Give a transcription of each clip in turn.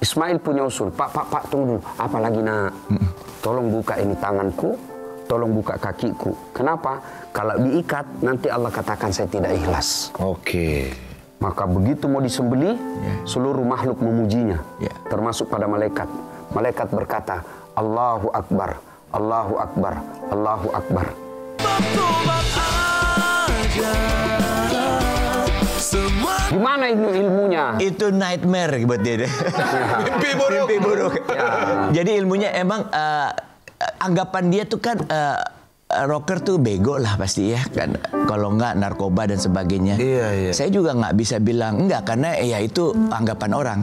Ismail punya usul, Pak, tunggu, apalagi nak, tolong buka ini tanganku, tolong buka kakiku. Kenapa? Kalau diikat, nanti Allah katakan saya tidak ikhlas. Oke. Maka begitu mau disembelih, seluruh makhluk memujinya, termasuk pada malaikat. Malaikat berkata, Allahu Akbar, Allahu Akbar, Allahu Akbar. Gimana ilmunya? Itu nightmare buat dia. Mimpi buruk. Mimpi buruk. Ya. Jadi ilmunya emang anggapan dia tuh kan rocker tuh bego lah pasti ya kan. Kalau nggak narkoba dan sebagainya. Iya. Saya juga nggak bisa bilang enggak karena ya itu anggapan orang.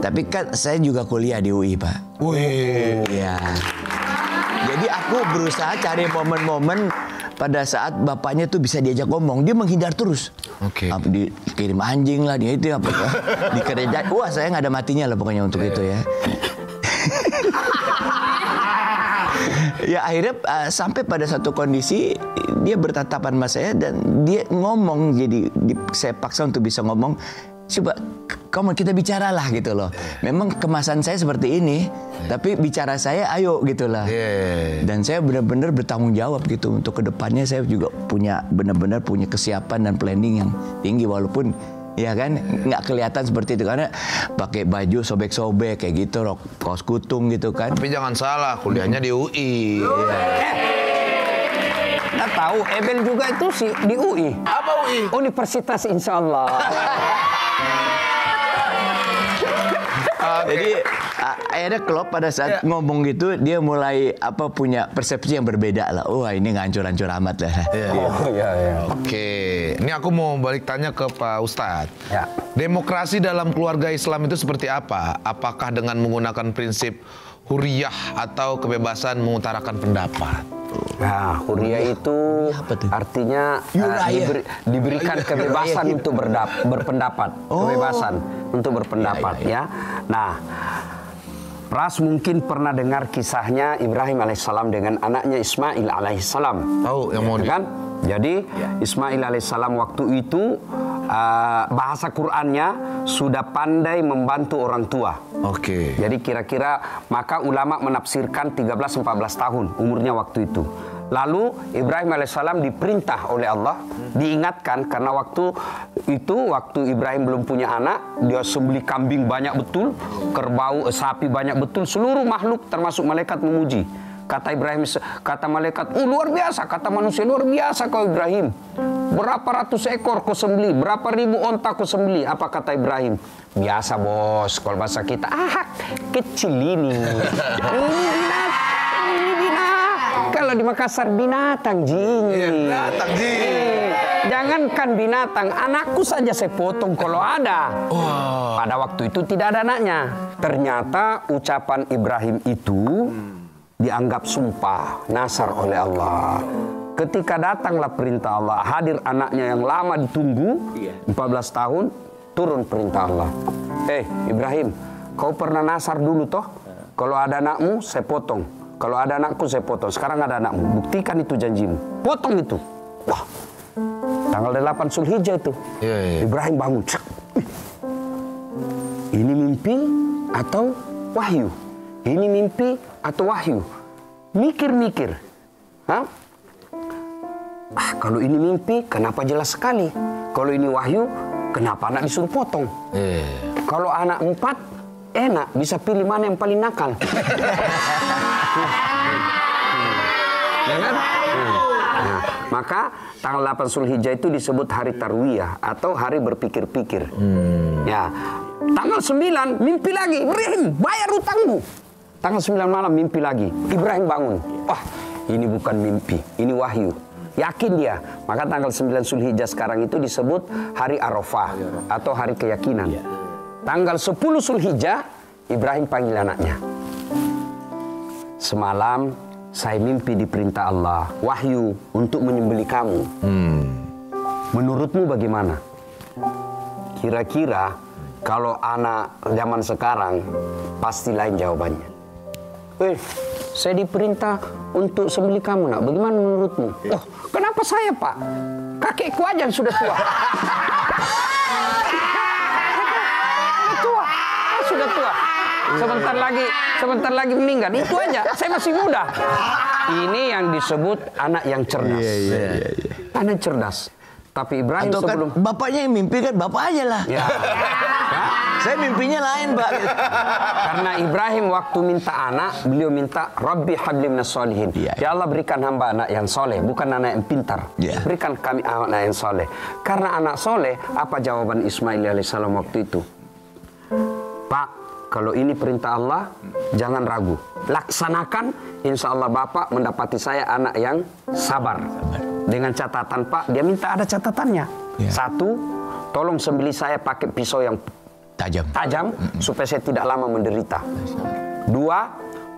Tapi kan saya juga kuliah di UI, Pak. Wih. Iya. Jadi aku berusaha cari momen-momen pada saat bapaknya tuh bisa diajak ngomong, dia menghindar terus. Oke. Dikirim anjing lah, dia itu apa? Dikerja. Wah, saya nggak ada matinya lah pokoknya untuk itu ya. Ya akhirnya sampai pada satu kondisi dia bertatapan sama saya dan dia ngomong, jadi saya paksa untuk bisa ngomong. Coba kita bicaralah gitu loh. Memang kemasan saya seperti ini, tapi bicara saya ayo gitulah. Dan saya benar-benar bertanggung jawab gitu untuk kedepannya. Saya juga benar-benar punya kesiapan dan planning yang tinggi walaupun ya kan nggak kelihatan seperti itu karena pakai baju sobek-sobek kayak gitu, rok kaos kutung gitu kan. Tapi jangan salah, kuliahnya di UI. Nggak tahu, Ebel juga itu sih di UI. Apa UI? Universitas Insya Allah. Jadi akhirnya Klopp pada saat ngomong gitu dia mulai punya persepsi yang berbeda lah. Wah ini ngancur-ngancur amat lah. Oke, ini aku mau balik tanya ke Pak Ustadz. Ya. Demokrasi dalam keluarga Islam itu seperti apa? Apakah dengan menggunakan prinsip huriyah atau kebebasan mengutarakan pendapat? Nah, huriyah itu artinya diberikan kebebasan untuk berpendapat, kebebasan untuk berpendapat ya. Nah, Pras mungkin pernah dengar kisahnya Ibrahim alaihissalam dengan anaknya Ismail alaihissalam. Tahu yang mau kan? Jadi Ismail alaihissalam waktu itu bahasa Qur'annya sudah pandai membantu orang tua. Oke. Jadi kira-kira maka ulama menafsirkan 13-14 tahun umurnya waktu itu. Lalu Ibrahim alaihissalam diperintah oleh Allah, diingatkan karena waktu Ibrahim belum punya anak, dia sembelih kambing banyak betul, kerbau, sapi banyak betul, seluruh makhluk termasuk malaikat memuji. Kata Ibrahim, kata malaikat, luar biasa, kata manusia luar biasa kau Ibrahim. Berapa ratus ekor kau sembelih, berapa ribu onta kau sembelih. Apa kata Ibrahim? Biasa bos, kalau bahasa kita, kecil ini. Ini binatang. Kalau di Makassar binatang jing. Binatang jing. Jangankan binatang, anakku saja saya potong kalau ada. Pada waktu itu tidak ada anaknya. Ternyata ucapan Ibrahim itu dianggap sumpah nasar oleh Allah. Ketika datanglah perintah Allah, hadir anaknya yang lama ditunggu 14 tahun, turun perintah Allah. Ibrahim, kau pernah nasar dulu toh? Kalau ada anakmu saya potong, kalau ada anakku saya potong. Sekarang ada anakmu, buktikan itu janjimu, potong itu. Wah, tanggal 8 Zulhijjah itu Ibrahim bangun. Ini mimpi atau wahyu? Ini mimpi atau wahyu? Mikir-mikir. Kalau ini mimpi, kenapa jelas sekali? Kalau ini wahyu, kenapa anak disuruh potong? Kalau anak 4, enak. Bisa pilih mana yang paling nakal. Maka tanggal 8 Zulhijjah itu disebut hari Tarwiyah atau hari berpikir-pikir. Ya, tanggal 9 mimpi lagi, Ibrahim bayar utangmu. Tanggal 9 malam mimpi lagi, Ibrahim bangun. Wah, ini bukan mimpi, ini wahyu. Yakin dia. Maka tanggal 9 Zulhijjah sekarang itu disebut hari Arafah atau hari keyakinan. Tanggal 10 Zulhijjah Ibrahim panggil anaknya. Semalam saya mimpi diperintah Allah, wahyu untuk menyembelih kamu. Menurutmu bagaimana? Kira-kira kalau anak zaman sekarang pasti lain jawabannya. Saya diperintah untuk sembelih kamu nak. Bagaimana menurutmu? Oh, kenapa saya pak? Kakekku aja yang sudah tua. sudah tua. Sebentar lagi meninggal. Itu aja. Saya masih muda. Ini yang disebut anak yang cerdas. Anak cerdas. Tapi Ibrahim Atau sebelum kan bapaknya yang mimpi kan bapaknya lah. ya. Saya mimpinya lain, Pak. Karena Ibrahim waktu minta anak, beliau minta Rabbi habli minas solihin. Ya Allah, berikan hamba anak yang soleh, bukan anak yang pintar. Berikan kami anak yang soleh. Karena anak soleh, apa jawaban Ismail alaihissalam waktu itu? Pak, kalau ini perintah Allah, jangan ragu. Laksanakan, insya Allah Bapak mendapati saya anak yang sabar. Dengan catatan, Pak, dia minta ada catatannya. Satu, tolong sembelih saya pakai pisau yang tajam supaya saya tidak lama menderita. Dua,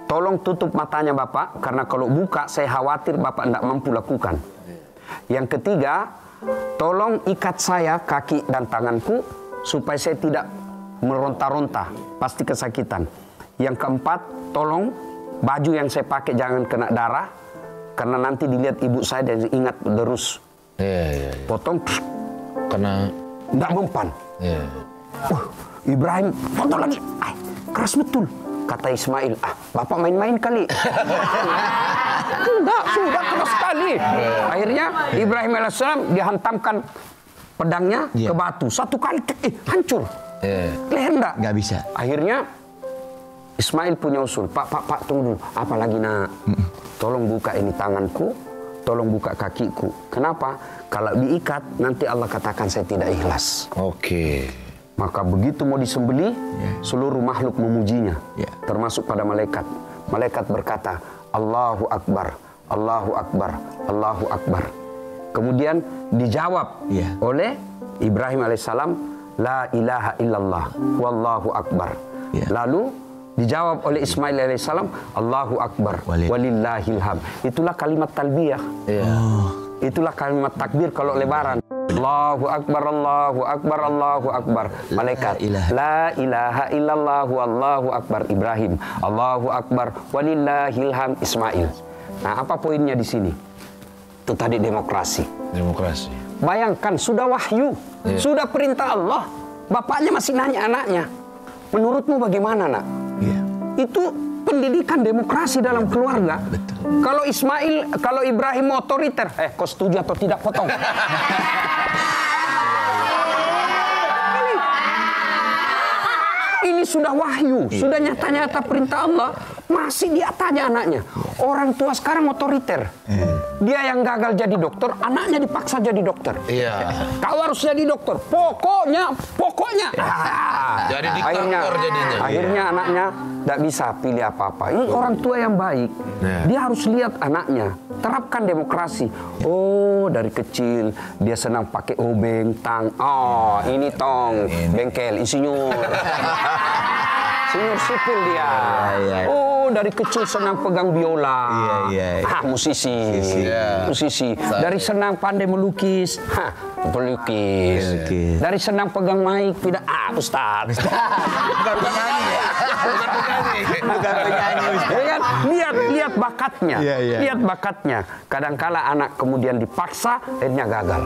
tolong tutup matanya Bapak, karena kalau buka saya khawatir Bapak tidak mampu lakukan. Yang ketiga, tolong ikat saya kaki dan tanganku supaya saya tidak meronta-ronta, pasti kesakitan. Yang keempat, tolong baju yang saya pakai jangan kena darah, karena nanti dilihat ibu saya dan ingat terus. Potong, Karena tidak mempan. Ibrahim potong lagi, keras betul. Kata Ismail, Bapak main-main kali. Enggak, sudah keras sekali. Akhirnya Ibrahim alaihissalam dihantamkan pedangnya ke batu. Satu kali, hancur. Leher nggak bisa. Akhirnya Ismail punya usul. Pak, tunggu dulu. Apalagi nak, tolong buka ini tanganku, tolong buka kakiku. Kenapa? Kalau diikat, nanti Allah katakan saya tidak ikhlas. Maka begitu mau disembelih, seluruh makhluk memujinya, termasuk pada malaikat. Malaikat berkata, Allahu Akbar, Allahu Akbar, Allahu Akbar. Kemudian dijawab oleh Ibrahim alaihissalam, La ilaha illallah, Wallahu Akbar. Lalu dijawab oleh Ismail alaihissalam, Allahu Akbar, walillahilham. Itulah kalimat talbiyah. Itulah kalimat takbir kalau lebaran. Allahu Akbar, Allahu Akbar, Allahu Akbar. Malaikat, La ilaha illallah, Wallahu Akbar Ibrahim. Allahu Akbar, walillahilham Ismail. Nah, apa poinnya di sini? Itu tadi demokrasi. Bayangkan, sudah wahyu, sudah perintah Allah. Bapaknya masih nanya anaknya. Menurutmu bagaimana, nak? Itu pendidikan demokrasi dalam keluarga. Kalau Ibrahim otoriter, kau setuju atau tidak potong? Ini sudah wahyu, sudah nyata-nyata perintah Allah, masih dia tanya anaknya. Orang tua sekarang otoriter. Dia yang gagal jadi dokter, anaknya dipaksa jadi dokter. Kau harus jadi dokter, pokoknya. Jadi diktator jadinya. Akhirnya anaknya tidak bisa pilih apa-apa. Ini orang tua yang baik. Dia harus lihat anaknya, terapkan demokrasi. Oh, dari kecil dia senang pakai obeng, tang. Oh, ini tong, bengkel, insinyur. Insinyur sipil dia. Oh, dari kecil senang pegang biola. Musisi. Dari senang pandai melukis. Pelukis. Dari senang pegang mic, tidak Ustaz. Bukan penyanyi. Lihat bakatnya. Lihat bakatnya. Kadangkala anak kemudian dipaksa, akhirnya gagal.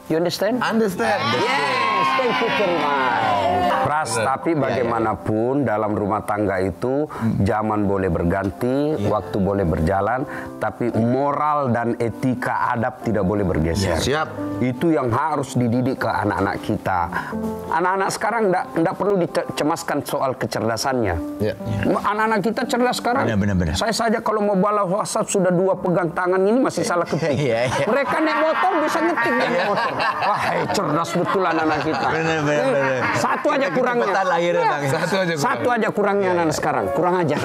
You understand? Yes, thank you very much. Pras, tapi bagaimanapun dalam rumah tangga itu zaman boleh berganti, waktu boleh berjalan, tapi moral dan etika adab tidak boleh bergeser. Itu yang harus dididik ke anak-anak kita. Anak-anak sekarang tidak perlu dicemaskan soal kecerdasannya. Anak-anak kita cerdas sekarang. Benar. Saya saja kalau mau balas WhatsApp sudah 2 pegang tangan ini masih salah ketik. Mereka naik motor bisa ngetik naik motor. Wah, cerdas betul anak-anak kita. Benar. Satu aja kurangnya. Satu aja kurangnya anak sekarang. Kurang aja.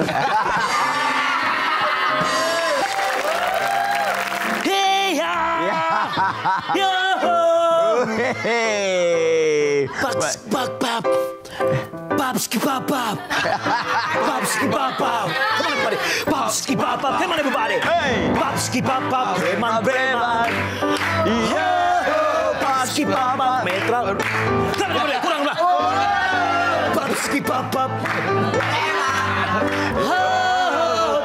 Babski Bop. Babski Bop. Come on everybody. Babski Bop. Come on everybody. Babski Bop. Preman. Yo. Babski Bop. Metral. Kurang. Babski Bop.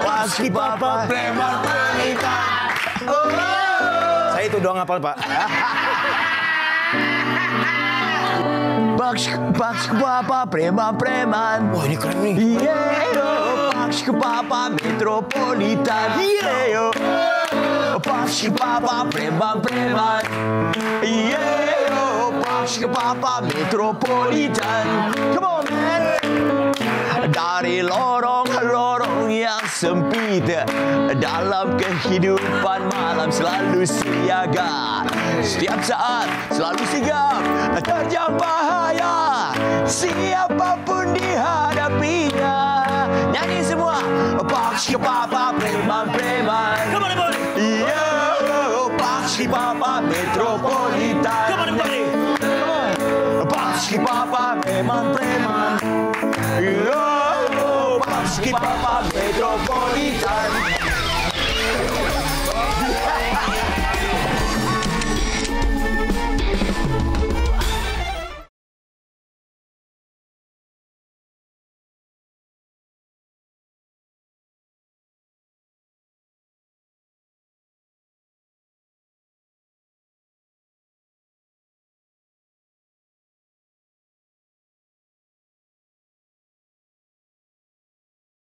Babski Bop. Preman. Saya itu doang hafal, Pak. Paks Papa preman. Wah, ini keren nih. Yeah, Paks Papa Metropolitan. Yeah, Paks Papa preman. Yeah, Paks Papa Metropolitan. Come on, man. Dari lorong-lorong yang sempit, dalam kehidupan malam selalu siaga. Setiap saat selalu sigap, terjang bahaya, siapapun dihadapinya. Nyanyi semua. Paks Papa preman. Come on, everybody. Yeah, Paks Papa Metropolitan. Come on, everybody. Paks Papa preman. Yo, Paks Papa Metropolitan.